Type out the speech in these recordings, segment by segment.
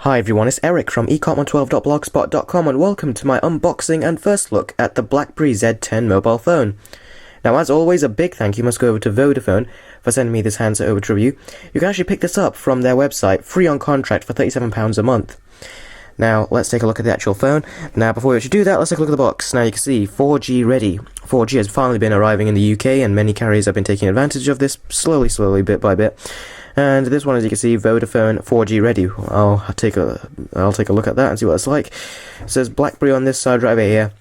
Hi everyone, it's Eric from ecom112.blogspot.com and welcome to my unboxing and first look at the BlackBerry Z10 mobile phone. Now as always, a big thank you must go over to Vodafone for sending me this handset over to review. You can actually pick this up from their website, free on contract for £37 a month. Now let's take a look at the actual phone. Now before we actually do that, let's take a look at the box. Now you can see 4G ready. 4G has finally been arriving in the UK and many carriers have been taking advantage of this slowly, bit by bit. And this one, as you can see, Vodafone 4G ready. I'll take a look at that and see what it's like. It says BlackBerry on this side right over here,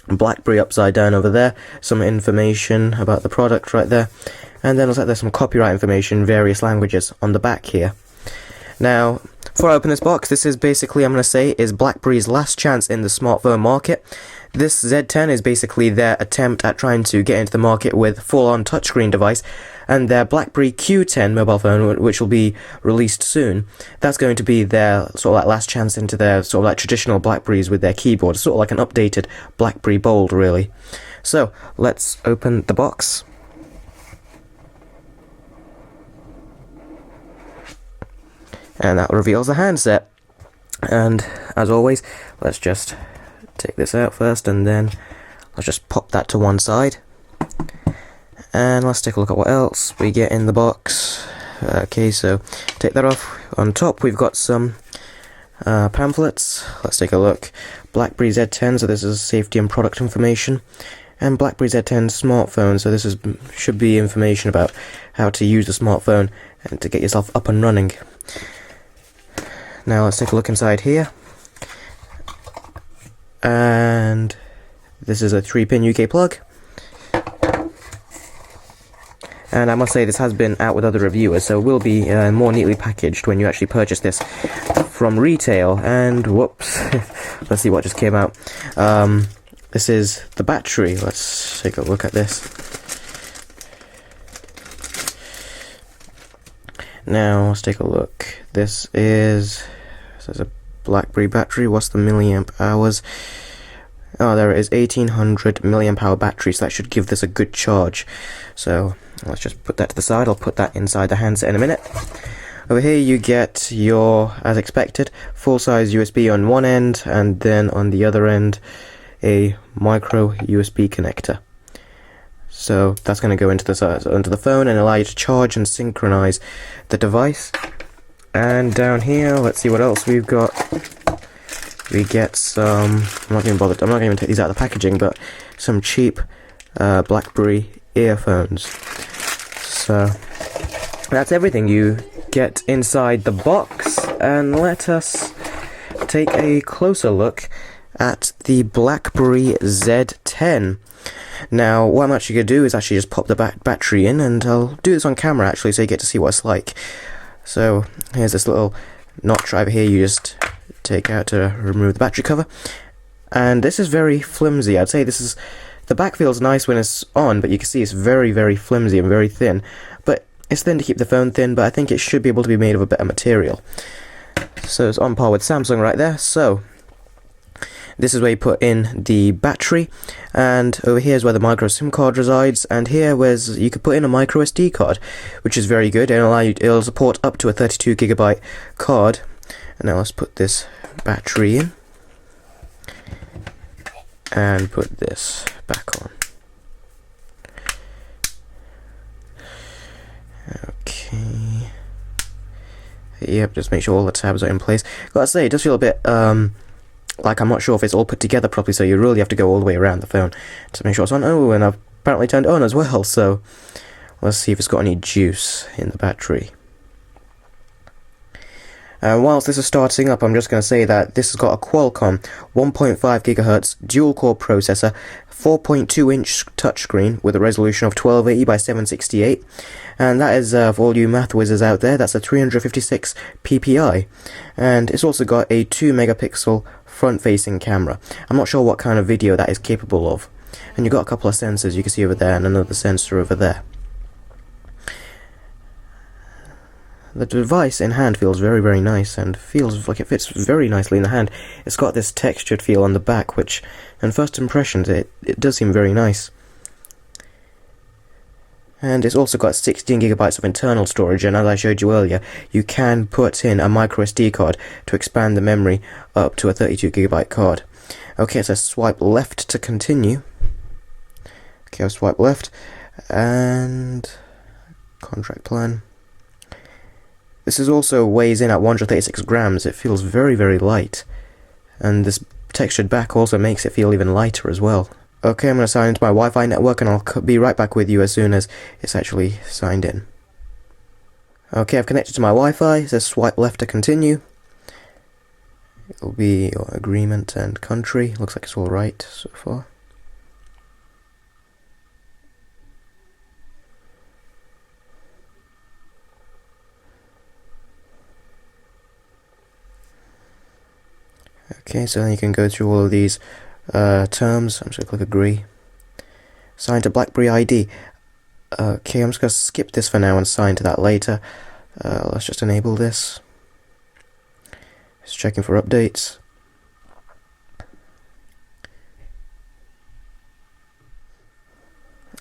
BlackBerry upside down over there. Some information about the product right there, and then looks like there's some copyright information, various languages on the back here. Now, before I open this box, this is basically, I'm going to say, is BlackBerry's last chance in the smartphone market. This Z10 is basically their attempt at trying to get into the market with full-on touchscreen device, and their BlackBerry Q10 mobile phone, which will be released soon, that's going to be their sort of like last chance into their sort of like traditional BlackBerries with their keyboard, sort of like an updated BlackBerry Bold, really. So, let's open the box. And that reveals the handset. And as always, let's just take this out first, and then let's just pop that to one side. And let's take a look at what else we get in the box. Okay, so take that off. On top we've got some pamphlets. Let's take a look. BlackBerry Z10, so this is safety and product information. And BlackBerry Z10 smartphone, so this should be information about how to use the smartphone and to get yourself up and running. Now let's take a look inside here. And this is a 3-pin UK plug. And I must say, this has been out with other reviewers, so it will be more neatly packaged when you actually purchase this from retail. And whoops, let's see what just came out. This is the battery. Let's take a look at this. Now let's take a look. This is a BlackBerry battery. What's the milliamp hours? Oh, there it is, 1800 milliamp hour battery, so that should give this a good charge. So let's just put that to the side. I'll put that inside the handset in a minute. Over here you get your, as expected, full-size USB on one end, and then on the other end a micro USB connector. So that's going to go into the phone and allow you to charge and synchronize the device. And down here, let's see what else we've got. We get some, I'm not going to even take these out of the packaging, but some cheap BlackBerry earphones. So that's everything you get inside the box, and let us take a closer look at the BlackBerry Z10. Now, what I'm actually going to do is actually just pop the battery in, and I'll do this on camera actually, so you get to see what it's like. So here's this little notch over here you just take out to remove the battery cover, and this is very flimsy. I'd say the back feels nice when it's on, but you can see it's very flimsy and very thin. But it's thin to keep the phone thin, but I think it should be able to be made of a better material. So it's on par with Samsung right there. So this is where you put in the battery, and over here is where the micro SIM card resides, and here you could put in a micro SD card, which is very good. It'll support up to a 32GB card. And now let's put this battery in and put this back on. Okay. Yep, just make sure all the tabs are in place. Gotta say, it does feel a bit like I'm not sure if it's all put together properly, so you really have to go all the way around the phone to make sure it's on. Oh, and I've apparently turned it on as well, so let's see if it's got any juice in the battery. Whilst this is starting up, I'm just going to say that this has got a Qualcomm 1.5 GHz dual-core processor, 4.2-inch touchscreen with a resolution of 1280 by 768, and that is, for all you math whizzes out there, that's a 356 ppi, and it's also got a 2-megapixel front-facing camera. I'm not sure what kind of video that is capable of, and you've got a couple of sensors you can see over there, and another sensor over there. The device in hand feels very nice, and feels like it fits very nicely in the hand. It's got this textured feel on the back, which, on first impressions, it does seem very nice. And it's also got 16 gigabytes of internal storage, and as I showed you earlier, you can put in a micro SD card to expand the memory up to a 32 gigabyte card. Okay, so swipe left to continue. Okay, I'll swipe left, and contract plan. This is also weighs in at 136 grams. It feels very, very light, and this textured back also makes it feel even lighter as well. Okay, I'm going to sign into my Wi-Fi network, and I'll be right back with you as soon as it's actually signed in. Okay, I've connected to my Wi-Fi. It says swipe left to continue. It'll be your agreement and country. Looks like it's all right so far. Okay, so then you can go through all of these terms. I'm just going to click agree. Sign to BlackBerry ID. Okay, I'm just going to skip this for now and sign to that later. Let's just enable this. Just checking for updates.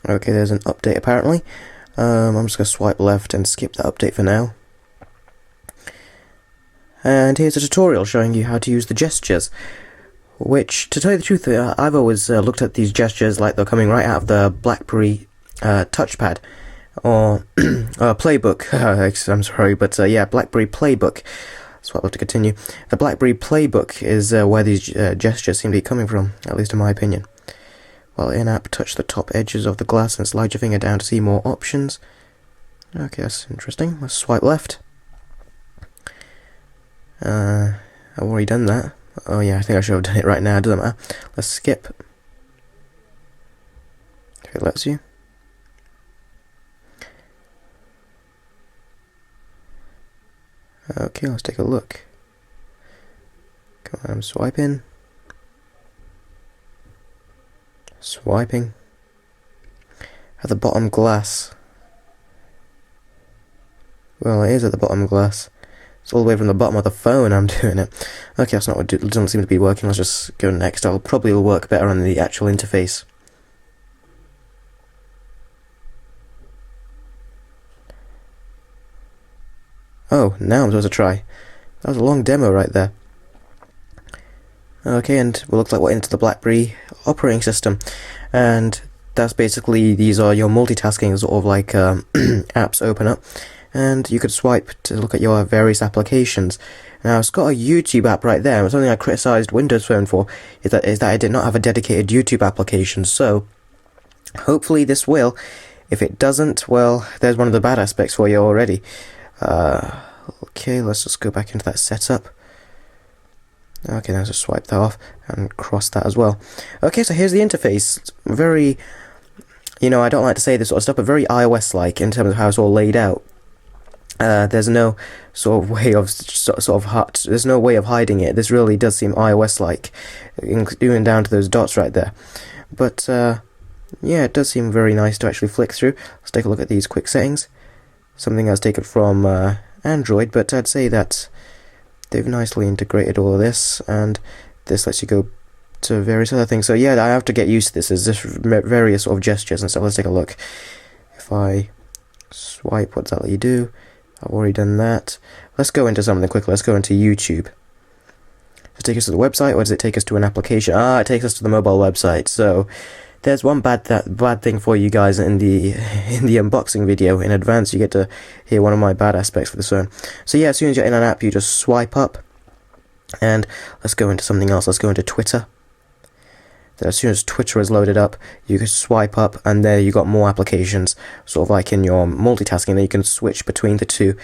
Okay, there's an update apparently. I'm just going to swipe left and skip that update for now. And here's a tutorial showing you how to use the gestures, which, to tell you the truth, I've always looked at these gestures like they're coming right out of the BlackBerry touchpad, or playbook. I'm sorry, but yeah, BlackBerry playbook. That's what I'll have to continue. The BlackBerry playbook is where these gestures seem to be coming from, at least in my opinion. While in-app, touch the top edges of the glass and slide your finger down to see more options. Okay, that's interesting. Let's swipe left. I've already done that. Oh yeah, I think I should have done it right now, doesn't matter. Let's skip. If it lets you. Okay, let's take a look. Come on, I'm swiping. Swiping. At the bottom glass. Well, it is at the bottom glass. It's all the way from the bottom of the phone I'm doing it. Okay, that's not what it doesn't seem to be working. Let's just go next. I'll probably work better on the actual interface. Oh, now I'm supposed to try. That was a long demo right there. Okay, and it looks like we're into the BlackBerry operating system. And that's basically, these are your multitasking, sort of like apps open up. And you could swipe to look at your various applications. Now, it's got a YouTube app right there. Something I criticized Windows Phone for is that it did not have a dedicated YouTube application. So, hopefully this will. If it doesn't, well, there's one of the bad aspects for you already. Okay, let's just go back into that setup. Okay, now just swipe that off and cross that as well. Okay, so here's the interface. It's very, I don't like to say this sort of stuff, but very iOS-like in terms of how it's all laid out. There's no sort of way of there's no way of hiding it. This really does seem iOS-like, even down to those dots right there. But yeah, it does seem very nice to actually flick through. Let's take a look at these quick settings. Something that's taken from Android, but I'd say that they've nicely integrated all of this, and this lets you go to various other things. So yeah, I have to get used to this. There's just various sort of gestures and stuff. Let's take a look. If I swipe, what does that let you do? I've already done that. Let's go into something quickly. Let's go into YouTube. Does it take us to the website, or does it take us to an application? It takes us to the mobile website. So there's one bad thing for you guys in the unboxing video in advance. You get to hear one of my bad aspects for this phone. So yeah, as soon as you're in an app, you just swipe up, and let's go into something else. Let's go into Twitter. Then as soon as Twitter is loaded up, you can swipe up, and there you got more applications, sort of like in your multitasking. Then you can switch between the two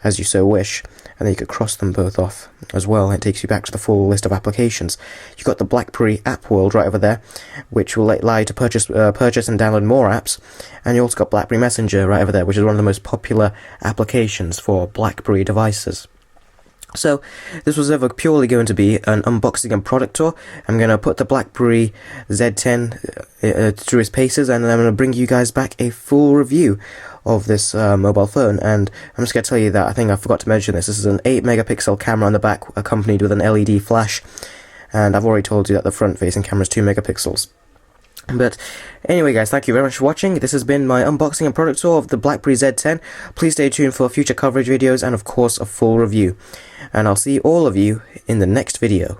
as you so wish, and then you could cross them both off as well. It takes you back to the full list of applications. You've got the BlackBerry App World right over there, which will allow you to purchase and download more apps, and you also got BlackBerry Messenger right over there, which is one of the most popular applications for BlackBerry devices. So, this was ever purely going to be an unboxing and product tour. I'm going to put the BlackBerry Z10 through its paces, and then I'm going to bring you guys back a full review of this mobile phone. And I'm just going to tell you that I think I forgot to mention this. This is an 8 megapixel camera on the back, accompanied with an LED flash. And I've already told you that the front-facing camera is 2 megapixels. But anyway guys, thank you very much for watching. This has been my unboxing and product tour of the BlackBerry Z10. Please stay tuned for future coverage videos and of course a full review. And I'll see all of you in the next video.